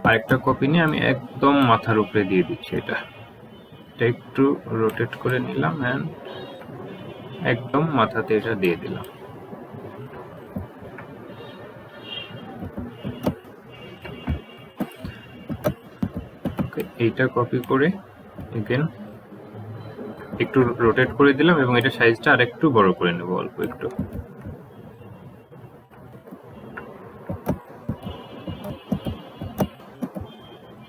আরেকটা কপি নিয়ে আমি একদম মাথার উপরে দিয়ে দিচ্ছি, এটা একটু রোটেট করে নিলাম, এন্ড একদম মাথাতে এটা দিয়ে দিলাম। ওকে, এইটা কপি করে এগেন একটু রোটেট করে দিলাম, এবং এটা সাইজটা আর একটু বড় করে নেব অল্প একটু।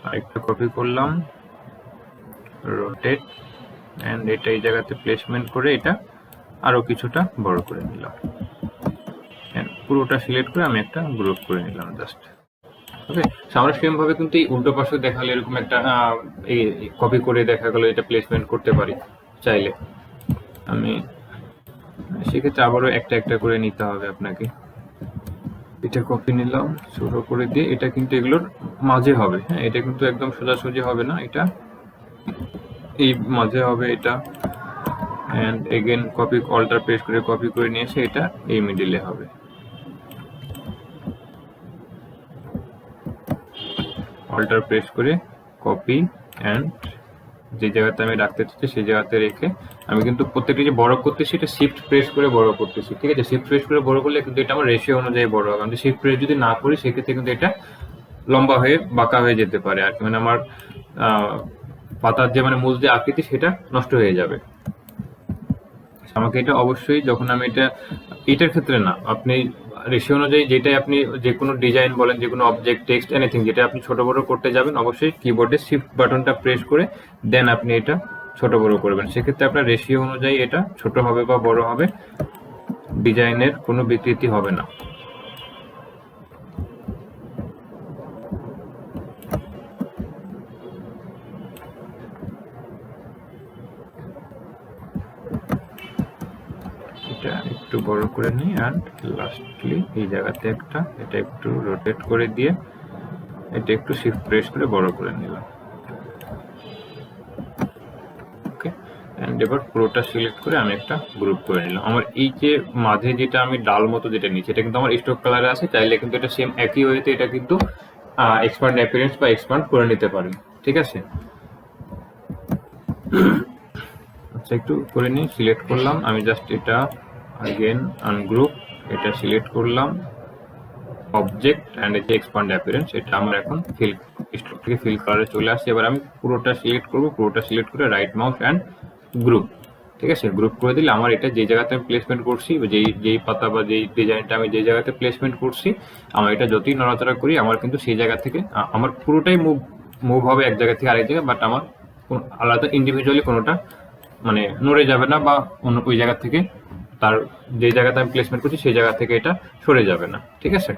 আরেকটা কপি করলাম, রোটেট, এন্ড এটা এই জায়গাতে প্লেসমেন্ট করে এটা আরো কিছুটা বড় করে নিলাম। পুরোটা সিলেক্ট করে আমি একটা গ্রুপ করে নিলাম জাস্ট। ওকে, আমরা সেম ভাবে কিন্তু এই উল্টো পাশে দেখালে এরকম একটা কপি করে দেখা গেল এটা প্লেসমেন্ট করতে পারি চাইলে। আমি সেক্ষেত্রে আবারও একটা একটা করে নিতে হবে আপনাকে। এটা কপি নিলাম, ছোট করে দিয়ে এটা কিন্তু এগুলোর মাঝে হবে। হ্যাঁ, এটা কিন্তু একদম সোজাসুজি হবে না, এটা এই মাঝে হবে এটা। And again copy, Alt press করে কপি করে নিয়ে এসে এটা এই মিডিলে হবে। অল্টার প্রেস করে কপি, এন্ড যে জায়গাতে আমি রাখতে চাচ্ছি সেই জায়গাতে রেখে আমি কিন্তু প্রত্যেকটা যে বড় করতেছি এটা শিফট প্রেস করে বড় করতেছি। ঠিক আছে, শিফট প্রেস করে বড় করলে কিন্তু এটা আমার রেশিও অনুযায়ী বড় হবে। আমি শিফট প্রেস যদি না করি সেক্ষেত্রে কিন্তু এটা লম্বা হয়ে বাঁকা হয়ে যেতে পারে আর কি, মানে আমার পাতার যে মানে মূল যে আকৃতি সেটা নষ্ট হয়ে যাবে। আমাকে এটা অবশ্যই, যখন আমি এটার ক্ষেত্রে না, আপনি রেশিও অনুযায়ী যেটাই আপনি যে কোনো ডিজাইন বলেন, যে কোনো অবজেক্ট, টেক্সট, এনিথিং যেটা আপনি ছোট বড় করতে যাবেন, অবশ্যই কিবোর্ডে শিফট বাটনটা প্রেস করে দেন আপনি এটা ছোট বড় করবেন। সেক্ষেত্রে আপনার রেশিও অনুযায়ী এটা ছোট হবে বা বড় হবে, ডিজাইনের কোনো বিকৃতি হবে না। এটা একটু বড় করে নিই, অ্যান্ড লাস্টলি এই জায়গাতে একটা এটা একটু রোটেট করে দিয়ে এটা একটু শিফট প্রেস করে বড় করে নিলাম। ওকে, এন্ড এবার পুরোটা সিলেক্ট করে আমি একটা গ্রুপ করে নিলাম। আমার এই যে মাঝে যেটা আমি ডাল মতো যেটা নিচ্ছি এটা কিন্তু আমার স্টক কালারে আছে, চাইলে কিন্তু এটা সেম একই ওয়েতে এটা কিন্তু এক্সপান্ড অ্যাপিয়ারেন্স বা এক্সপান্ড করে নিতে পারেন। ঠিক আছে, আচ্ছা একটু করে নিই, সিলেক্ট করলাম আমি জাস্ট এটা, আগেন আনগ্রুপ, এটা সিলেক্ট করলাম, অবজেক্ট অ্যান্ড এই যে এক্সপান্ড অ্যাপিয়ারেন্স, এটা আমরা এখন ফিল স্ট্রোক থেকে ফিল কালারে চলে আসছি। এবার আমি পুরোটা সিলেক্ট করব, পুরোটা সিলেক্ট করে রাইট মাউস অ্যান্ড গ্রুপ, ঠিক আছে, গ্রুপ করে দিলে আমার এটা যে জায়গাতে আমি প্লেসমেন্ট করছি, যেই পাতা বা যেই ডিজাইনটা আমি যে জায়গাতে প্লেসমেন্ট করছি, আমার এটা যতই নড়াচড়া করি আমার কিন্তু সেই জায়গা থেকে আমার পুরোটাই মুভ হবে এক জায়গা থেকে আরেক জায়গায়, বাট আমার আলাদা ইন্ডিভিজুয়ালি কোনোটা মানে নড়ে যাবে না, বা অন্য ওই জায়গা থেকে তার যে জায়গাতে আমি প্লেসমেন্ট করছি সেই জায়গা থেকে এটা সরে যাবে না, ঠিক আছে।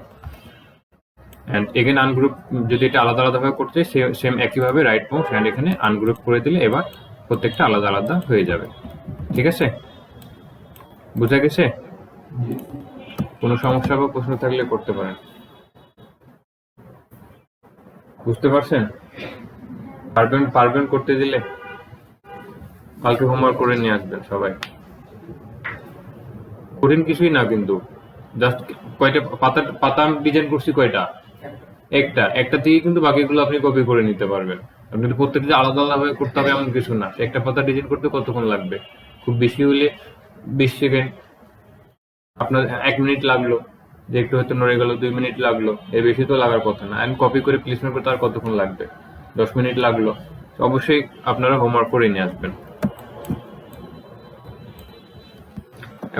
অ্যান্ড এগেন আনগ্রুপ, যদি এটা আলাদা আলাদাভাবে করতে চাই সেম একইভাবে রাইট মাউস অ্যান্ড এখানে আনগ্রুপ করে দিলে এবার প্রত্যেকটা আলাদা আলাদা হয়ে যাবে, ঠিক আছে। বুঝা গেছে? কোনো সমস্যা বা প্রশ্ন থাকলে করতে পারেন। বুঝতে পারছেন? পারবেন করতে দিলে কালকে হোমওয়ার্ক করে নিয়ে আসবেন সবাই। কঠিন কিছুই না কিন্তু, জাস্ট কয়টা পাতা আমি ডিজাইন করছি কয়টা, একটা থেকে কিন্তু বাকিগুলো আপনি কপি করে নিতে পারবেন। আপনি তো প্রত্যেকটা আলাদা আলাদাভাবে করতে হবে এমন কিছু না। একটা পাতা ডিজাইন করতে কতক্ষণ লাগবে? খুব বেশি হলে 20 সেকেন্ড, আপনার 1 মিনিট লাগলো, যে একটু হয়তো নড়ে গেল 2 মিনিট লাগলো, এর বেশি তো লাগার কথা না। এন্ড কপি করে প্লেসমেন্ট করতে আর কতক্ষণ লাগবে? 10 মিনিট লাগলো। অবশ্যই আপনারা হোমওয়ার্ক করে নিয়ে আসবেন।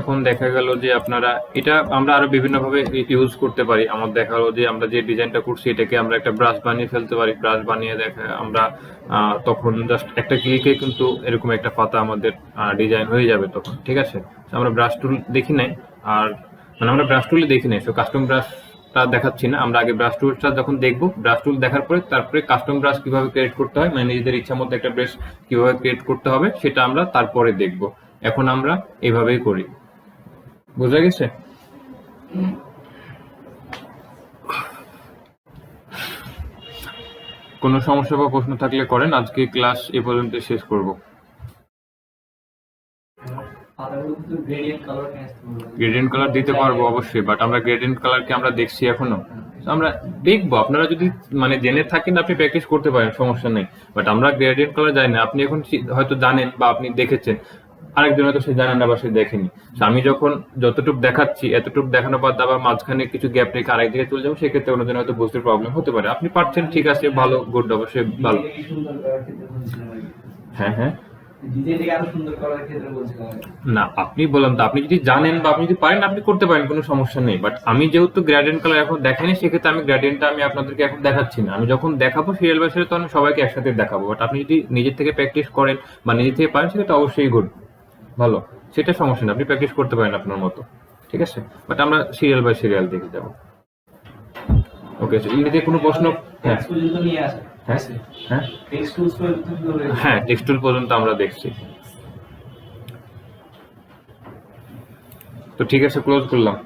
এখন দেখা গেল যে আপনারা এটা আমরা আরো বিভিন্ন ভাবে ইউজ করতে পারি। আমার দেখা গেল যে আমরা যে ডিজাইনটা করছি এটাকে আমরা একটা ব্রাশ বানিয়ে ফেলতে পারি। ব্রাশ বানিয়ে দেখা আমরা তখন জাস্ট একটা ক্লিকে কিন্তু এরকম একটা পাতা আমাদের ডিজাইন হয়ে যাবে তখন, ঠিক আছে। আমরা ব্রাশ টুল দেখি নাই, আর মানে আমরা ব্রাশ টুলে দেখি নাই, সো কাস্টম ব্রাশটা দেখাচ্ছি না। আমরা আগে ব্রাশ টুলটা যখন দেখবো, ব্রাশ টুল দেখার পরে তারপরে কাস্টম ব্রাশ কিভাবে ক্রিয়েট করতে হয়, মানে নিজেদের ইচ্ছা মতো একটা ব্রাশ কিভাবে ক্রিয়েট করতে হবে সেটা আমরা তারপরে দেখবো। এখন আমরা এইভাবেই করি। বোঝা গেছে? কোনো সমস্যা বা প্রশ্ন থাকলে করেন। আজকে ক্লাস এ পর্যন্ত শেষ করব। গ্রেডিয়েন্ট কালার দিতে পারবো অবশ্যই, বাট আমরা গ্রেডিয়েন্ট কালার কি আমরা দেখছি এখনো? আমরা দেখবো। আপনারা যদি মানে জেনে থাকেন আপনি প্র্যাকটিস করতে পারেন, সমস্যা নেই। বাট আমরা গ্রেডিয়েন্ট কালার জানি না। আপনি এখন হয়তো জানেন বা আপনি দেখেছেন, আরেকজন হয়তো সে জানেন না বা সে দেখেনি। আমি যখন যতটুকু দেখাচ্ছি এতটুকু দেখানোর পর আবার মাঝখানে কিছু গ্যাপ রেখে আরেক দিকে চলে যাবো, সেক্ষেত্রে অন্যজন হয়তো বুঝতে প্রবলেম হতে পারে। আপনি পারছেন, ঠিক আছে, ভালো, গুড, অবশ্যই ভালো। হ্যাঁ হ্যাঁ, না আপনি বললাম তো, আপনি যদি জানেন বা আপনি যদি পারেন আপনি করতে পারেন, কোনো সমস্যা নেই। বাট আমি যেহেতু গ্রেডিয়েন্ট কালার এখন দেখাইনি, সেক্ষেত্রে আমি গ্রেডিয়েন্টটা আমি আপনাদেরকে এখন দেখাচ্ছি না। আমি যখন দেখাবো সিরিয়াল বাই সিরিয়াল তখন সবাইকে একসাথে দেখাবো। বাট আপনি যদি নিজের থেকে প্র্যাকটিস করেন বা নিজে থেকে পারেন সেটা অবশ্যই গুড, ভালো, সেটা সমস্যা নেই। আপনি প্র্যাকটিস করতে পারেন আপনার মতো, ঠিক আছে। বাট আমরা সিরিয়াল বাই সিরিয়াল দেখে যাবো। ওকে, এমনিতে কোনো প্রশ্ন? হ্যাঁ হ্যাঁ হ্যাঁ হ্যাঁ, টেক্সটুল পর্যন্ত আমরা দেখছি। তো ঠিক আছে, ক্লোজ করলাম।